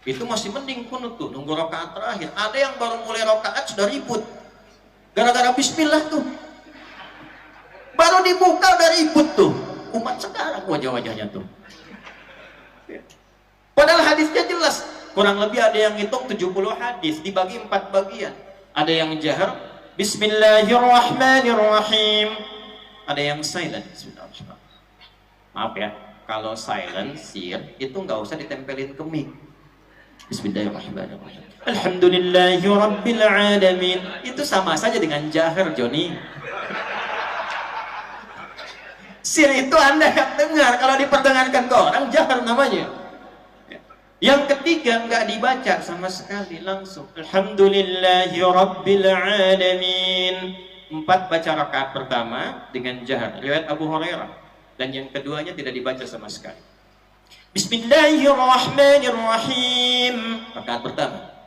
Itu masih mending kunut tuh, nunggu rakaat terakhir. Ada yang baru mulai rakaat sudah ribut gara-gara bismillah tuh, baru dibuka udah ribut tuh. Umat sekarang wajah-wajahnya tuh, padahal hadisnya jelas. Kurang lebih ada yang ngitung 70 hadis dibagi 4 bagian. Ada yang jahar Bismillahirrahmanirrahim, ada yang silent. Maaf ya, kalau silent sir itu nggak usah ditempelin ke mic. Bismillahirrahmanirrahim, Alhamdulillahirabbil alamin. Itu sama saja dengan jahar, Joni. Sir itu Anda yang dengar, kalau diperdengarkan ke orang jahar namanya. Yang ketiga nggak dibaca sama sekali, langsung Alhamdulillahirabbil alamin. 4 baca rakaat pertama dengan jahar, riwayat Abu Hurairah. Dan yang keduanya tidak dibaca sama sekali. Bismillahirrahmanirrahim, rakaat pertama.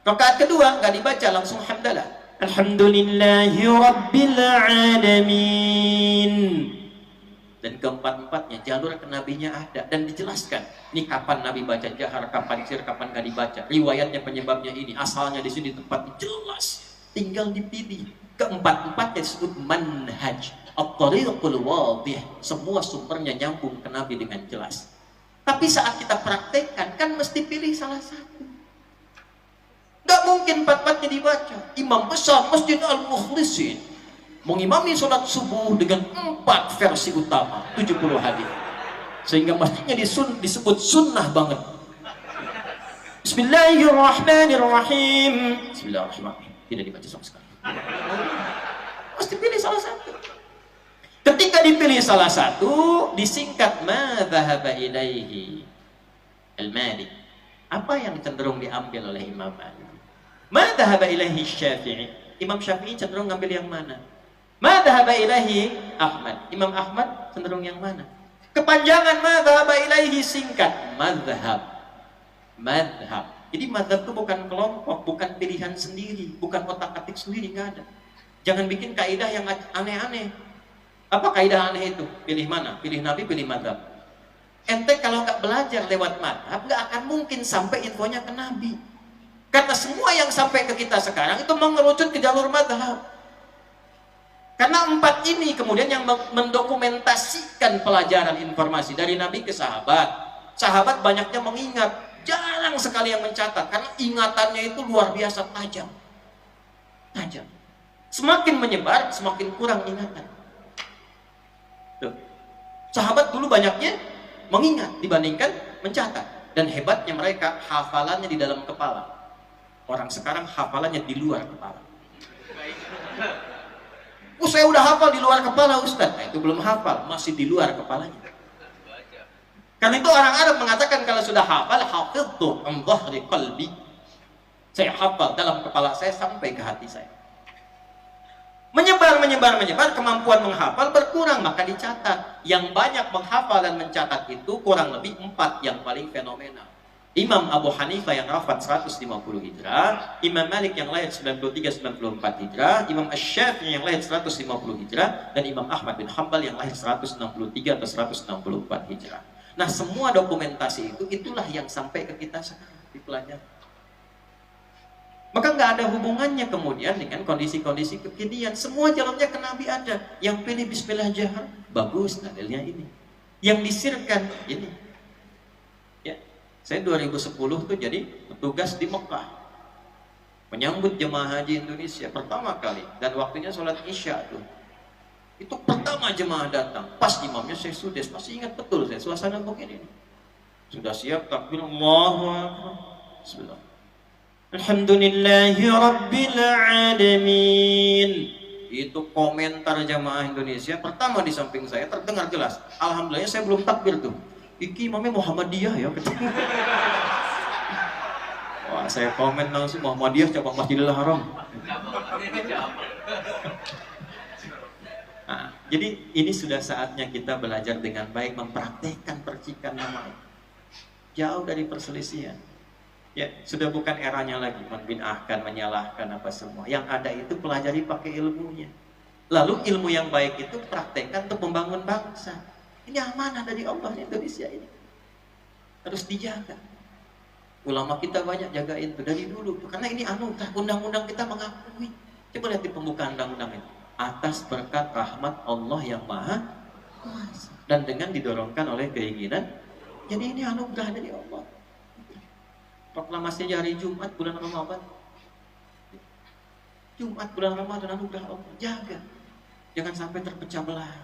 Rakaat kedua nggak dibaca, langsung hamdalah, Alhamdulillahirabbil alamin. Dan keempat-empatnya jalur ke nabinya ada dan dijelaskan. Ini kapan Nabi baca jahar, kapan sir, kapan nggak dibaca. Riwayatnya, penyebabnya ini, asalnya di sini, tempat jelas. Tinggal dipilih. Keempat-empatnya disebut manhaj, at-tariqul wadih. Semua sumbernya nyambung ke Nabi dengan jelas. Tapi saat kita praktekkan kan mesti pilih salah satu. Gak mungkin 4-4-nya dibaca. Imam besar Masjid Al-Mukhlisin mengimami sholat subuh dengan 4 versi utama, 70 hadis, sehingga masjidnya disebut sunnah banget. Bismillahirrahmanirrahim. Bismillahirrahmanirrahim. Tidak dibaca sama sekali. Mesti pilih salah satu. Ketika dipilih salah satu, disingkat ma dhahaba ilaihi al-Malik. Apa yang cenderung diambil oleh Imam Malik? Ma dhahaba ilaihi Syafi'i. Imam Syafi'i cenderung ngambil yang mana? Ma dhahaba ilaihi Ahmad. Imam Ahmad cenderung yang mana? Kepanjangan ma dhahaba ilaihi singkat madhab. Madhab. Jadi madhab itu bukan kelompok, bukan pilihan sendiri, bukan otak-atik sendiri, nggak ada. Jangan bikin kaidah yang aneh-aneh. Apa kaidah aneh itu? Pilih mana? Pilih Nabi, pilih madhab. Ente kalau nggak belajar lewat madhab, nggak akan mungkin sampai infonya ke Nabi. Karena semua yang sampai ke kita sekarang itu mengerucut ke jalur madhab. Karena 4 ini kemudian yang mendokumentasikan pelajaran informasi dari Nabi ke sahabat. Sahabat banyaknya mengingat, jarang sekali yang mencatat, karena ingatannya itu luar biasa tajam. Tajam. Semakin menyebar, semakin kurang ingatan. Tuh. Sahabat dulu banyaknya mengingat dibandingkan mencatat. Dan hebatnya mereka, hafalannya di dalam kepala. Orang sekarang hafalannya di luar kepala. Saya udah hafal di luar kepala, Ustaz. Nah, itu belum hafal, masih di luar kepalanya. Karena itu orang Arab mengatakan kalau sudah hafal, hafidtu an dhahri qalbi. Saya hafal dalam kepala saya sampai ke hati saya. Menyebar, kemampuan menghafal berkurang, maka dicatat. Yang banyak menghafal dan mencatat itu kurang lebih 4 yang paling fenomenal. Imam Abu Hanifah yang wafat 150 Hijrah, Imam Malik yang lahir 93-94 Hijrah, Imam Asy-Syafi'i yang lahir 150 Hijrah, dan Imam Ahmad bin Hanbal yang lahir 163 atau 164 Hijrah. Nah, semua dokumentasi itu, itulah yang sampai ke kita sekarang dipelajari. Maka nggak ada hubungannya kemudian dengan kondisi-kondisi kekinian. Semua jalurnya ke Nabi ada. Yang pilih Bismillah jahar, bagus dalilnya ini. Yang disirkan ini. Saya 2010 tuh jadi petugas di Mekah, menyambut jemaah haji Indonesia pertama kali, dan waktunya sholat Isya tuh. Itu pertama jemaah datang, pas imamnya saya sudah masih ingat betul saya suasana begini. Sudah siap takbir, Allahu Akbar. Bismillah. Alhamdulillahirabbil alamin. Itu komentar jemaah Indonesia pertama di samping saya terdengar jelas. Alhamdulillah saya belum takbir tuh. Iki imamnya Muhammadiyah ya. Wah, saya komen langsung Muhammadiyah cabang Masjidil Haram. Nah, jadi ini sudah saatnya kita belajar dengan baik, mempraktekkan percikan nama. Jauh dari perselisihan. Ya, sudah bukan eranya lagi membid'ahkan, menyalahkan apa semua. Yang ada itu pelajari pakai ilmunya. Lalu ilmu yang baik itu praktekkan untuk membangun bangsa. Ini amanah dari Allah Indonesia ini. Harus dijaga. Ulama kita banyak jagain tuh dari dulu tuh, karena ini anugerah, undang-undang kita mengakui. Coba lihat di pembukaan undang-undang itu, atas berkat rahmat Allah yang maha kuasa dan dengan didorongkan oleh keinginan. Jadi ini anugerah dari Allah. Proklamasi hari Jumat bulan Ramadan. Jumat bulan Ramadan anugerah Allah. Jaga, jangan sampai terpecah belah.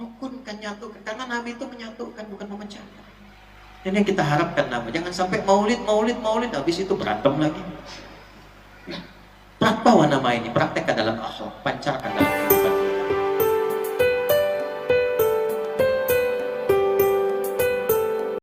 Rukunkan, nyatukan, karena Nabi itu menyatukan bukan memecah. Ini yang kita harapkan Nabi. Jangan sampai maulid, habis itu berantem lagi. Bawa nama ini, praktekkan dalam akhlak, pancarkan dalam